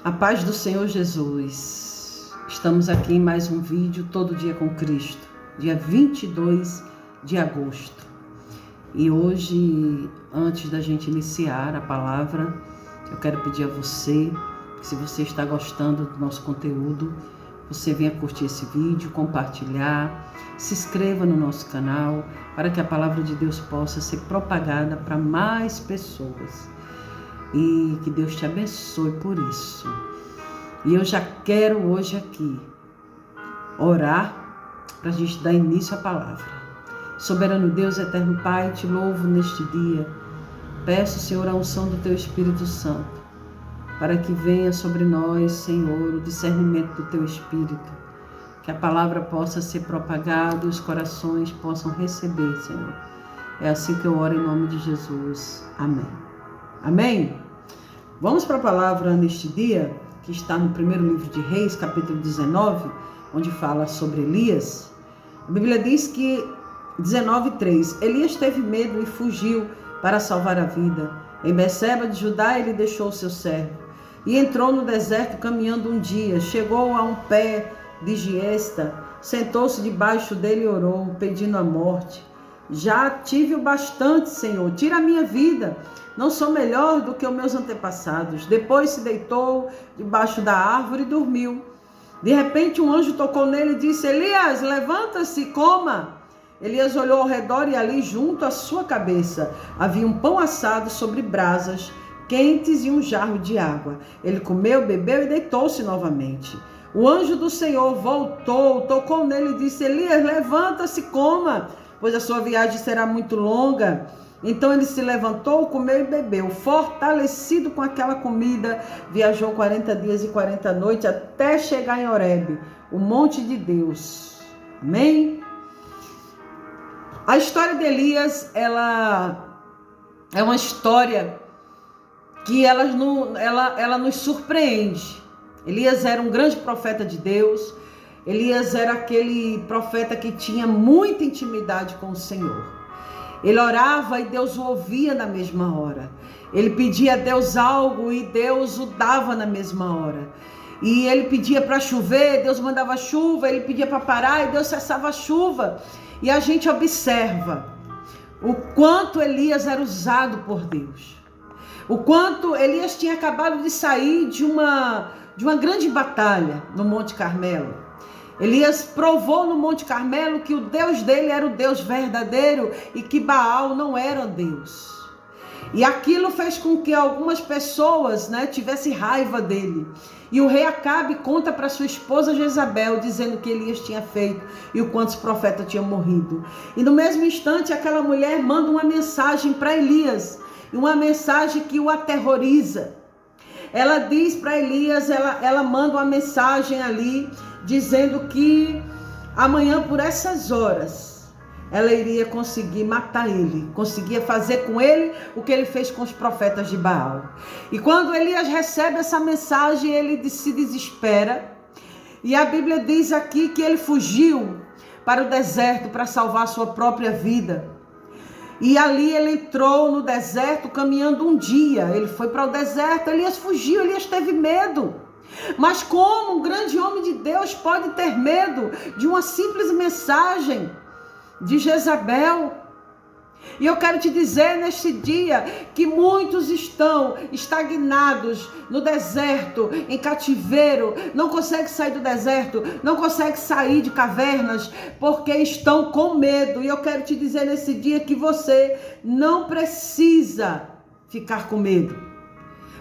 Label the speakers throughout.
Speaker 1: A paz do Senhor Jesus. Estamos aqui em mais um vídeo, Todo Dia com Cristo, dia 22 de agosto. E hoje, antes da gente iniciar a palavra, eu quero pedir a você, que se você está gostando do nosso conteúdo, você venha curtir esse vídeo, compartilhar, se inscreva no nosso canal, para que a palavra de Deus possa ser propagada para mais pessoas. E que Deus te abençoe por isso. E eu já quero hoje aqui orar para a gente dar início à palavra. Soberano Deus, eterno Pai, te louvo neste dia. Peço, Senhor, a unção do Teu Espírito Santo, para que venha sobre nós, Senhor, o discernimento do Teu Espírito. Que a palavra possa ser propagada e os corações possam receber, Senhor. É assim que eu oro em nome de Jesus. Amém. Amém? Vamos para a palavra neste dia, que está no primeiro livro de Reis, capítulo 19, onde fala sobre Elias. A Bíblia diz que, 19:3, Elias teve medo e fugiu para salvar a vida. Em Beceba de Judá ele deixou o seu servo e entrou no deserto caminhando um dia. Chegou a um pé de giesta, sentou-se debaixo dele e orou, pedindo a morte. Já tive o bastante, Senhor, tira a minha vida. Não sou melhor do que os meus antepassados. Depois se deitou debaixo da árvore e dormiu. De repente um anjo tocou nele e disse: Elias, levanta-se e coma. Elias olhou ao redor e ali junto à sua cabeça havia um pão assado sobre brasas quentes e um jarro de água. Ele comeu, bebeu e deitou-se novamente. O anjo do Senhor voltou, tocou nele e disse: Elias, levanta-se e coma, pois a sua viagem será muito longa. Então ele se levantou, comeu e bebeu. Fortalecido com aquela comida, viajou 40 dias e 40 noites até chegar em Horebe, o monte de Deus. Amém? A história de Elias, ela é uma história que ela nos surpreende. Elias era um grande profeta de Deus. Elias era aquele profeta que tinha muita intimidade com o Senhor. Ele orava e Deus o ouvia na mesma hora. Ele pedia a Deus algo e Deus o dava na mesma hora. E ele pedia para chover, Deus mandava chuva. Ele pedia para parar e Deus cessava a chuva. E a gente observa o quanto Elias era usado por Deus. O quanto Elias tinha acabado de sair de uma grande batalha no Monte Carmelo. Elias provou no Monte Carmelo que o Deus dele era o Deus verdadeiro e que Baal não era Deus. E aquilo fez com que algumas pessoas, tivessem raiva dele. E o rei Acabe conta para sua esposa Jezabel, dizendo que Elias tinha feito e o quanto os profetas tinham morrido. E no mesmo instante, aquela mulher manda uma mensagem para Elias, uma mensagem que o aterroriza. Ela diz para Elias, ela manda uma mensagem ali, dizendo que amanhã, por essas horas, ela iria conseguir matar ele, conseguia fazer com ele o que ele fez com os profetas de Baal. E quando Elias recebe essa mensagem, ele se desespera. E a Bíblia diz aqui que ele fugiu para o deserto para salvar a sua própria vida. E ali ele entrou no deserto caminhando um dia. Ele foi para o deserto, Elias fugiu, Elias teve medo. Mas como um grande homem de Deus pode ter medo de uma simples mensagem de Jezabel? E eu quero te dizer neste dia que muitos estão estagnados no deserto, em cativeiro, não conseguem sair do deserto, não conseguem sair de cavernas, porque estão com medo. E eu quero te dizer nesse dia que você não precisa ficar com medo.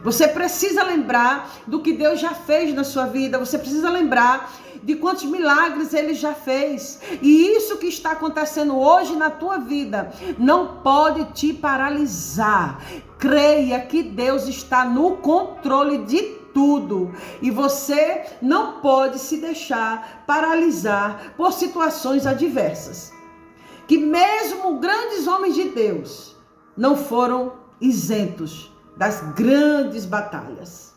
Speaker 1: Você precisa lembrar do que Deus já fez na sua vida. Você precisa lembrar de quantos milagres Ele já fez. E isso que está acontecendo hoje na tua vida não pode te paralisar. Creia que Deus está no controle de tudo. E você não pode se deixar paralisar por situações adversas. Que mesmo grandes homens de Deus não foram isentos das grandes batalhas.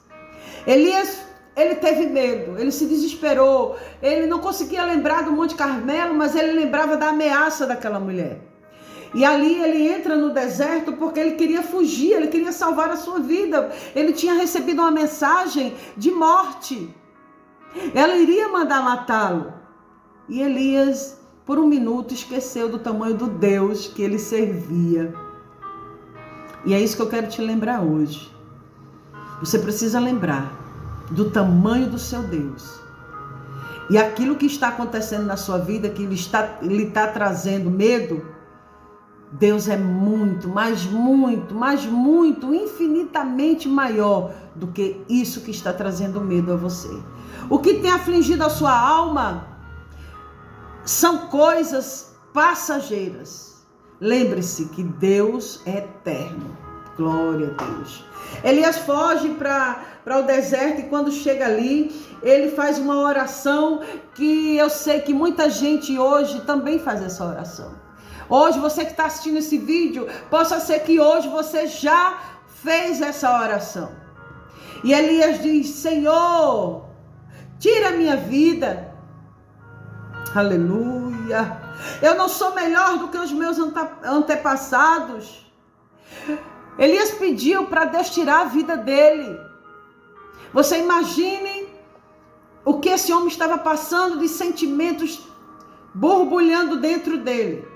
Speaker 1: Elias, ele teve medo, ele se desesperou, ele não conseguia lembrar do Monte Carmelo, mas ele lembrava da ameaça daquela mulher. E ali ele entra no deserto porque ele queria fugir, ele queria salvar a sua vida. Ele tinha recebido uma mensagem de morte. Ela iria mandar matá-lo. E Elias, por um minuto, esqueceu do tamanho do Deus que ele servia. E é isso que eu quero te lembrar hoje. Você precisa lembrar do tamanho do seu Deus. E aquilo que está acontecendo na sua vida, que lhe está trazendo medo, Deus é muito, mas muito, mas muito, infinitamente maior do que isso que está trazendo medo a você. O que tem afligido a sua alma são coisas passageiras. Lembre-se que Deus é eterno. Glória a Deus. Elias foge para o deserto e quando chega ali, ele faz uma oração que eu sei que muita gente hoje também faz essa oração. Hoje, você que está assistindo esse vídeo, possa ser que hoje você já fez essa oração. E Elias diz: Senhor, tira a minha vida. Aleluia. Eu não sou melhor do que os meus antepassados. Elias pediu para Deus tirar a vida dele. Você imagine o que esse homem estava passando de sentimentos borbulhando dentro dele.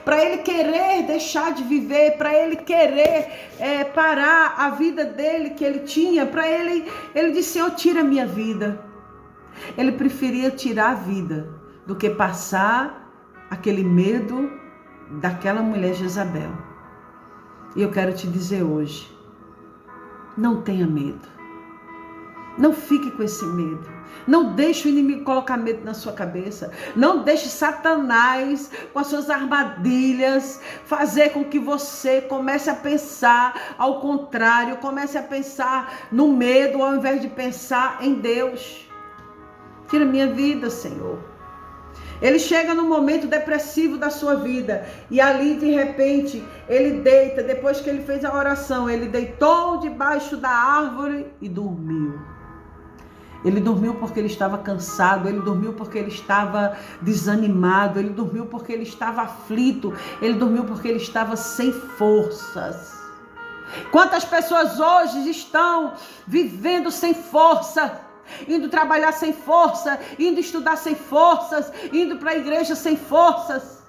Speaker 1: Para ele querer deixar de viver, para ele querer parar a vida dele que ele tinha, para ele disse: Senhor, tira a minha vida. Ele preferia tirar a vida do que passar aquele medo daquela mulher Jezabel. E eu quero te dizer hoje, não tenha medo. Não fique com esse medo. Não deixe o inimigo colocar medo na sua cabeça. Não deixe Satanás, com as suas armadilhas, fazer com que você comece a pensar ao contrário, comece a pensar no medo ao invés de pensar em Deus. Tira minha vida, Senhor. Ele chega num momento depressivo da sua vida e ali de repente ele deita, depois que ele fez a oração, ele deitou debaixo da árvore e dormiu. Ele dormiu porque ele estava cansado, ele dormiu porque ele estava desanimado, ele dormiu porque ele estava aflito, ele dormiu porque ele estava sem forças. Quantas pessoas hoje estão vivendo sem força? Indo trabalhar sem força, indo estudar sem forças, indo para a igreja sem forças.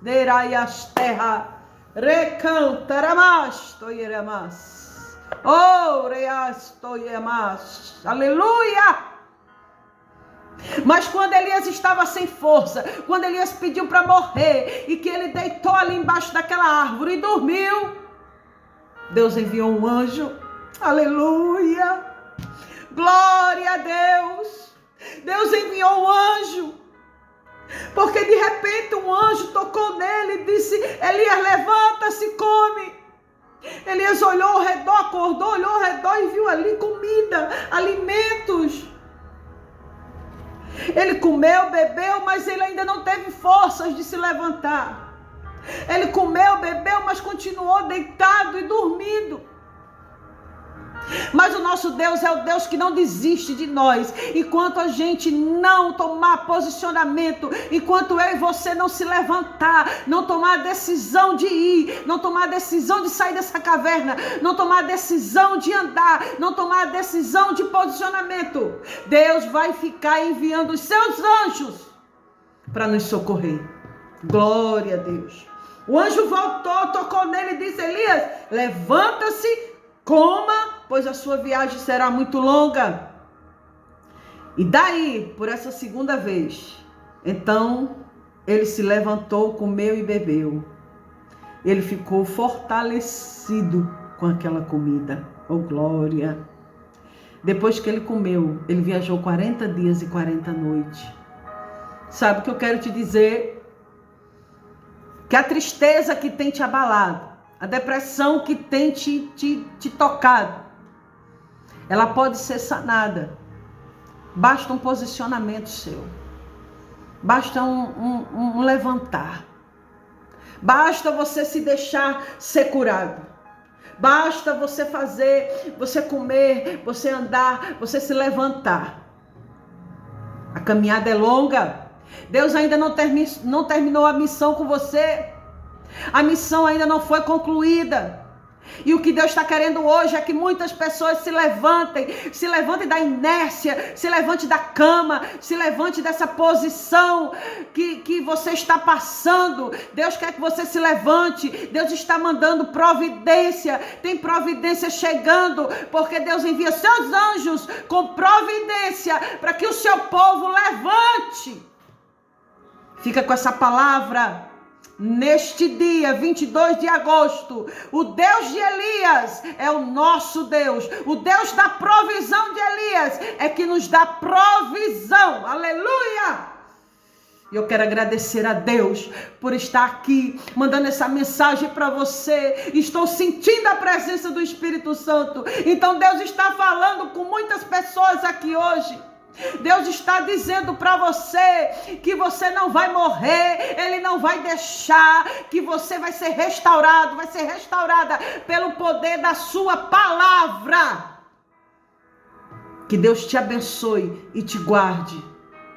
Speaker 1: Deraias terra, recantaramasto toiramas. Oh, reas toiramas. Aleluia! Mas quando Elias estava sem força, quando Elias pediu para morrer e que ele deitou ali embaixo daquela árvore e dormiu, Deus enviou um anjo. Aleluia! Glória a Deus. Deus enviou um anjo. Porque de repente um anjo tocou nele e disse: Elias, levanta-se, come. Elias olhou ao redor, acordou, olhou ao redor e viu ali comida, alimentos. Ele comeu, bebeu, mas ele ainda não teve forças de se levantar. Ele comeu, bebeu, mas continuou deitado e dormindo. Mas o nosso Deus é o Deus que não desiste de nós. Enquanto a gente não tomar posicionamento, enquanto eu e você não se levantar, não tomar a decisão de ir, não tomar a decisão de sair dessa caverna, não tomar a decisão de andar, não tomar a decisão de posicionamento, Deus vai ficar enviando os seus anjos para nos socorrer. Glória a Deus. O anjo voltou, tocou nele e disse: Elias, levanta-se, coma, pois a sua viagem será muito longa. E daí, por essa segunda vez, então ele se levantou, comeu e bebeu. Ele ficou fortalecido com aquela comida. Oh, glória! Depois que ele comeu, ele viajou 40 dias e 40 noites. Sabe o que eu quero te dizer? Que a tristeza que tem te abalado, a depressão que tem te tocado, ela pode ser sanada. Basta um posicionamento seu. Basta um levantar. Basta você se deixar ser curado. Basta você fazer, você comer, você andar, você se levantar. A caminhada é longa. Deus ainda não terminou a missão com você. A missão ainda não foi concluída. E o que Deus está querendo hoje é que muitas pessoas se levantem da inércia, se levante da cama, se levante dessa posição que você está passando. Deus quer que você se levante. Deus está mandando providência, tem providência chegando, porque Deus envia seus anjos com providência para que o seu povo levante. Fica com essa palavra. Neste dia, 22 de agosto, o Deus de Elias é o nosso Deus. O Deus da provisão de Elias é que nos dá provisão. Aleluia! E eu quero agradecer a Deus por estar aqui, mandando essa mensagem para você. Estou sentindo a presença do Espírito Santo. Então Deus está falando com muitas pessoas aqui hoje. Deus está dizendo para você que você não vai morrer, Ele não vai deixar, que você vai ser restaurado, vai ser restaurada pelo poder da sua palavra. Que Deus te abençoe e te guarde,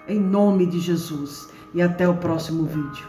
Speaker 1: em nome de Jesus. E até o próximo vídeo.